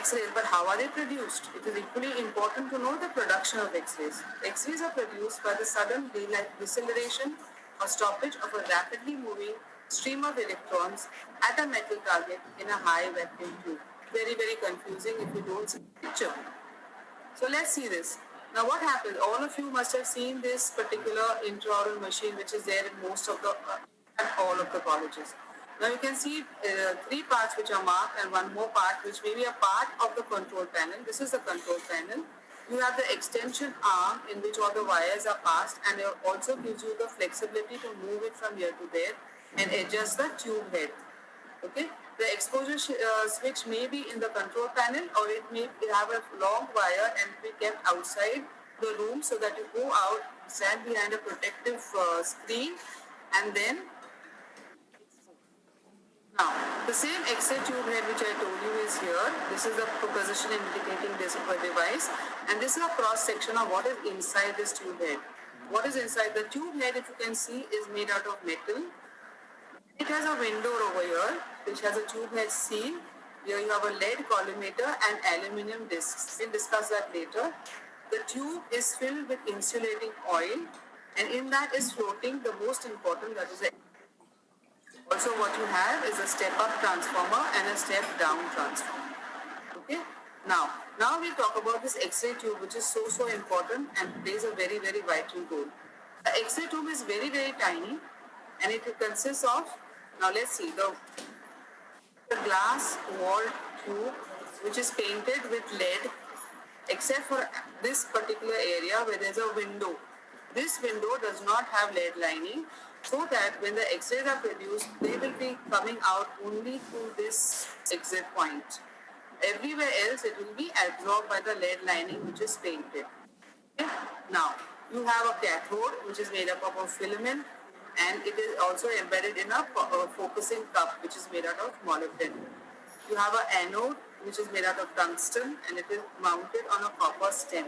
X-rays, but how are they produced? It is equally important to know the production of X-rays. X-rays are produced by the sudden daylight deceleration or stoppage of a rapidly moving stream of electrons at a metal target in a high vacuum tube. Very, very confusing if you don't see the picture. So let's see this. Now what happens? All of you must have seen this particular intraoral machine which is there in most of the, and all of the colleges. Now you can see 3 parts which are marked and one more part which may be a part of the control panel. This is the control panel. You have the extension arm in which all the wires are passed, and it also gives you the flexibility to move it from here to there and adjust the tube head. Okay, the exposure switch may be in the control panel, or it may have a long wire and be kept outside the room so that you go out, stand behind a protective screen, and then now, the same X-ray tube head which I told you is here. This is the position indicating this device, and this is a cross section of what is inside this tube head. What is inside the tube head, if you can see, is made out of metal. It has a window over here which has a tube head seal. Here you have a lead collimator and aluminium discs. We'll discuss that later. The tube is filled with insulating oil, and in that is floating the most important, that is the. Also what you have is a step-up transformer and a step-down transformer. Okay. Now we'll talk about this X-ray tube, which is so important and plays a very, very vital role. The X-ray tube is very, very tiny, and it consists of, now let's see, the glass wall tube which is painted with lead, except for this particular area where there's a window. This window does not have lead lining, so that when the X-rays are produced, they will be coming out only through this exit point. Everywhere else, it will be absorbed by the lead lining which is painted. Okay? Now, you have a cathode which is made up of a filament, and it is also embedded in a focusing cup which is made out of molybdenum. You have an anode which is made out of tungsten, and it is mounted on a copper stem.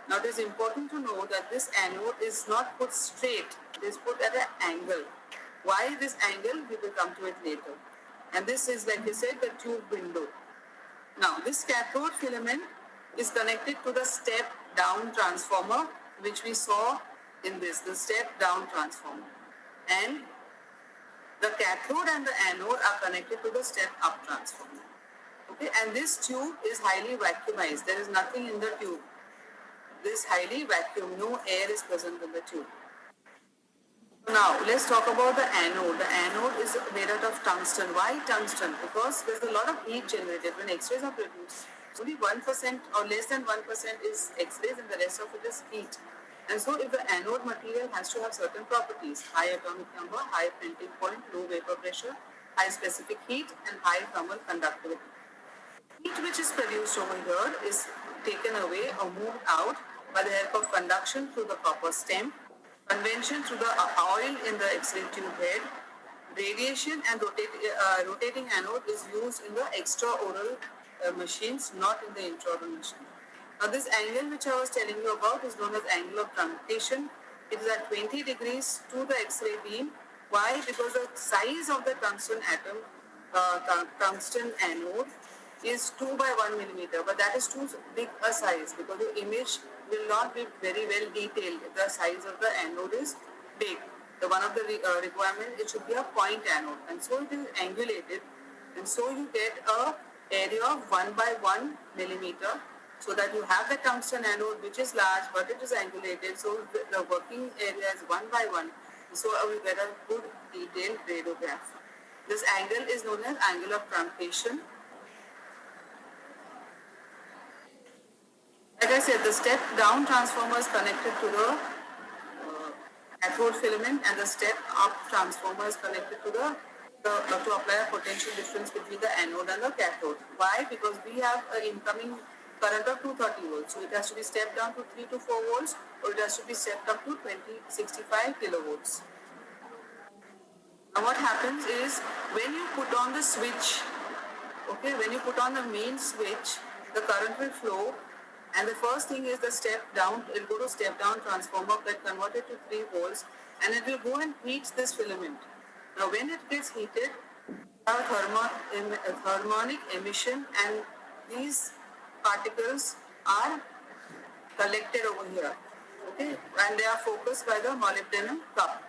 Now it is important to know that this anode is not put straight, it is put at an angle. Why this angle? We will come to it later. And this is, like I said, the tube window. Now this cathode filament is connected to the step down transformer which we saw in this, the step down transformer. And the cathode and the anode are connected to the step up transformer. Okay, and this tube is highly vacuumized. There is nothing in the tube. This highly vacuum, no air is present in the tube. Now, let's talk about the anode. The anode is made out of tungsten. Why tungsten? Because there's a lot of heat generated when X-rays are produced. Only 1% or less than 1% is X-rays, and the rest of it is heat. And so if the anode material has to have certain properties, high atomic number, high melting point, low vapor pressure, high specific heat, and high thermal conductivity. Heat which is produced over here is taken away or moved out by the help of conduction through the copper stem, convection through the oil in the X-ray tube head, radiation and rotating anode is used in the extraoral machines, not in the intraoral machine. Now this angle which I was telling you about is known as angle of truncation. It is at 20 degrees to the X-ray beam. Why? Because the size of the tungsten atom, tungsten anode, is 2 by 1 millimeter, but that is too big a size because the image will not be very well detailed if the size of the anode is big. The one of the requirement, it should be a point anode, and so it is angulated, and so you get a area of 1 by 1 millimeter, so that you have the tungsten anode which is large but it is angulated, so the working area is 1 by 1, so we get a good detailed radiograph. This angle is known as angle of truncation. Like I said, the step-down transformer is connected to the cathode filament, and the step-up transformer is connected to to apply a potential difference between the anode and the cathode. Why? Because we have an incoming current of 230 volts, so it has to be stepped down to 3 to 4 volts, or it has to be stepped up to 65 kilovolts. Now what happens is, when you put on the switch, okay, when you put on the main switch, the current will flow. And the first thing is the step down, it will go to step down transformer, get converted to 3 volts, and it will go and heat this filament. Now when it gets heated, have harmonic emission, and these particles are collected over here, okay, and they are focused by the molybdenum cup.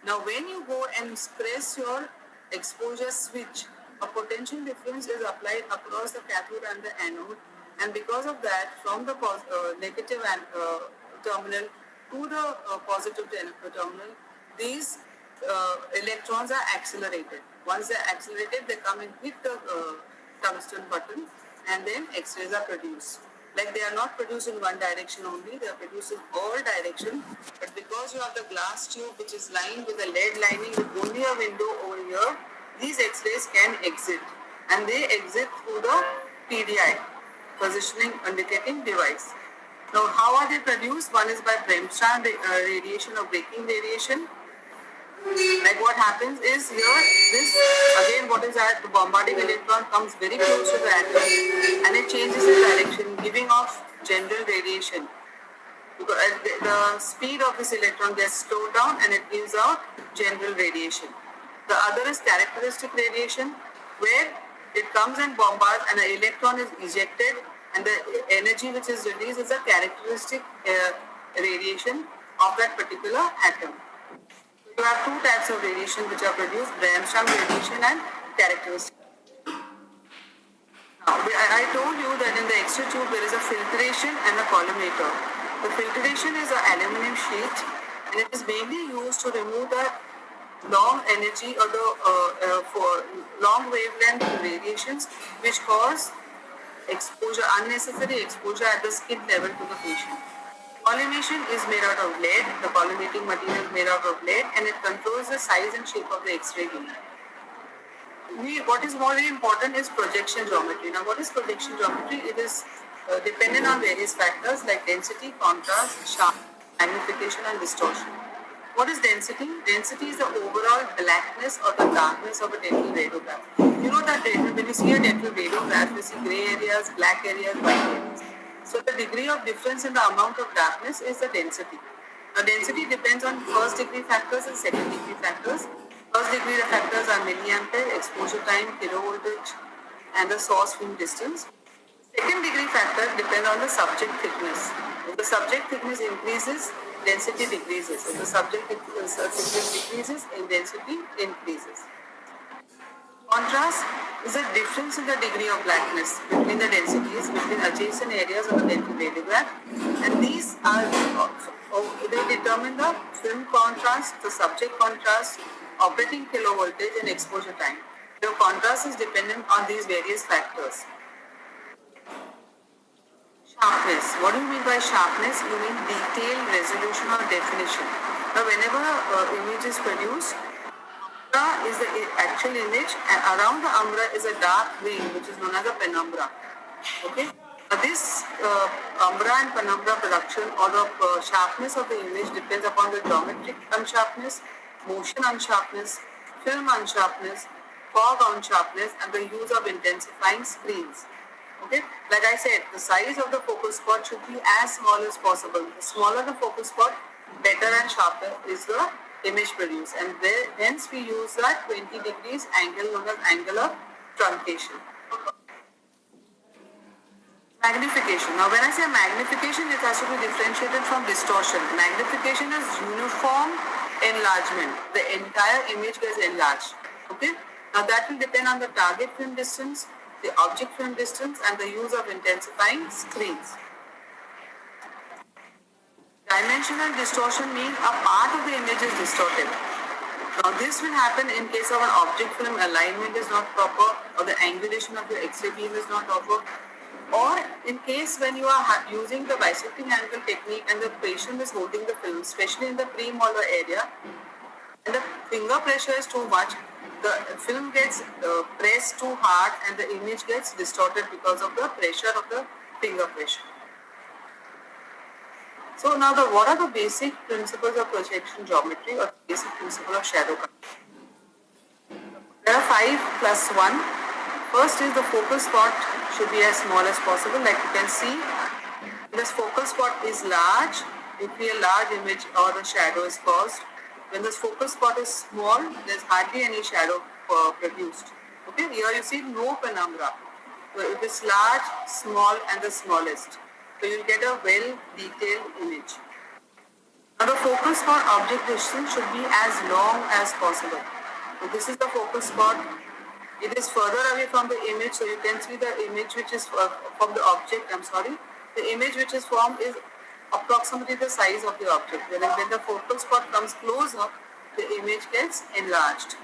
Now, when you go and press your exposure switch, a potential difference is applied across the cathode and the anode, and because of that, from the negative terminal to the positive terminal, these electrons are accelerated. Once they're accelerated, they come and hit the tungsten button, and then X-rays are produced. Like they are not produced in one direction only, they are produced in all directions. But because you have the glass tube which is lined with a lead lining with only a window over here, these X-rays can exit. And they exit through the PDI, positioning indicating device. Now how are they produced? One is by Bremsstrahlung radiation or braking radiation. Like what happens is here, this again what is that, the bombarding electron comes very close to the atom and it changes its direction, giving off general radiation. Because the speed of this electron gets slowed down and it gives out general radiation. The other is characteristic radiation, where it comes and bombards and an electron is ejected and the energy which is released is a characteristic radiation of that particular atom. You have two types of radiation which are produced, Bremsstrahlung radiation and characteristic. Now, I told you that in the X-ray tube there is a filtration and a collimator. The filtration is an aluminum sheet and it is mainly used to remove the long energy or the for long wavelength radiations which cause exposure, unnecessary exposure at the skin level to the patient. Collimation is made out of lead. The collimating material is made out of lead and it controls the size and shape of the X-ray beam. What is more important is projection geometry. Now what is projection geometry? It is dependent on various factors like density, contrast, sharpness, magnification and distortion. What is density? Density is the overall blackness or the darkness of a dental radiograph. You know that when you see a dental radiograph, you see grey areas, black areas, white areas. So the degree of difference in the amount of darkness is the density. Now density depends on first degree factors and second degree factors. First degree factors are milliampere, exposure time, kilovoltage and the source film distance. Second degree factor depends on the subject thickness. If the subject thickness increases, density decreases. If the subject thickness decreases, density increases. Contrast is a difference in the degree of blackness between the densities between adjacent areas of the dental radiograph, and these are they determine the film contrast, the subject contrast, operating kilovoltage, and exposure time. The contrast is dependent on these various factors. Sharpness. What do you mean by sharpness? You mean detail, resolution, or definition. Now, whenever image is produced, umbra is the actual image, and around the umbra is a dark ring, which is known as a penumbra. Okay. Now, this umbra and penumbra production or the sharpness of the image depends upon the geometric unsharpness, motion unsharpness, film unsharpness, fog unsharpness, and the use of intensifying screens. Okay, like I said, the size of the focus spot should be as small as possible. The smaller the focus spot, better and sharper is the image produced, and hence we use that 20 degrees angle known as angle of truncation. Magnification. Now when I say magnification, it has to be differentiated from distortion. Magnification is uniform enlargement. The entire image gets enlarged. Okay. Now that will depend on the target film distance, the object film distance, and the use of intensifying screens. Dimensional distortion means a part of the image is distorted. Now this will happen in case of an object film alignment is not proper, or the angulation of your X-ray beam is not proper, or in case when you are using the bisecting angle technique and the patient is holding the film, especially in the premolar area, and the finger pressure is too much, the film gets pressed too hard and the image gets distorted because of the pressure of the finger pressure. So now what are the basic principles of projection geometry or basic principle of shadow cutting? There are 5 plus 1. First is the focal spot should be as small as possible. Like you can see, this focal spot is large. If a large image or the shadow is caused. When this focal spot is small, there's hardly any shadow produced. Okay, here you see no penumbra. So it is large, small, and the smallest. So you'll get a well-detailed image. Now the focus for object decision should be as long as possible. So this is the focus spot. It is further away from the image, so you can see the image which is from the object. The image which is formed is approximately the size of the object. When the focal spot comes closer, the image gets enlarged.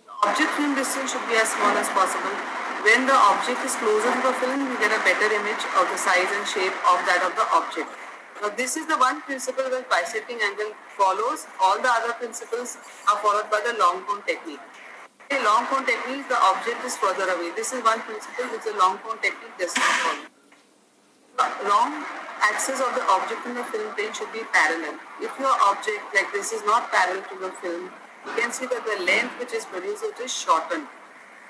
The object film distance should be as small as possible. When the object is closer to the film, you get a better image of the size and shape of that of the object. Now this is the one principle that bisecting angle follows. All the other principles are followed by the long cone technique. In long cone technique, the object is further away. This is one principle which the long cone technique does not follow. The long axis of the object in the film plane should be parallel. If your object like this is not parallel to the film, you can see that the length which is produced is shortened.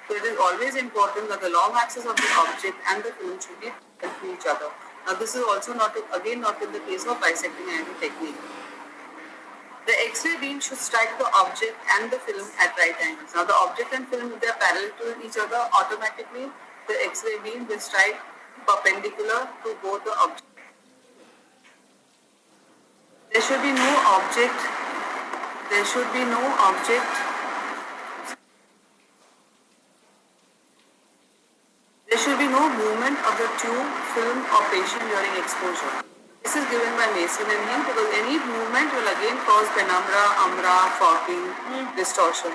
So it is always important that the long axis of the object and the film should be parallel to each other. Now this is also not in the case of bisecting angle technique. The X-ray beam should strike the object and the film at right angles. Now the object and film, if they are parallel to each other, automatically the X-ray beam will strike perpendicular to both the objects. There should be no object. There should be no movement of the tube, film or patient during exposure. This is given by Mason and Hill because any movement will again cause penumbra, umbra, fogging, distortion.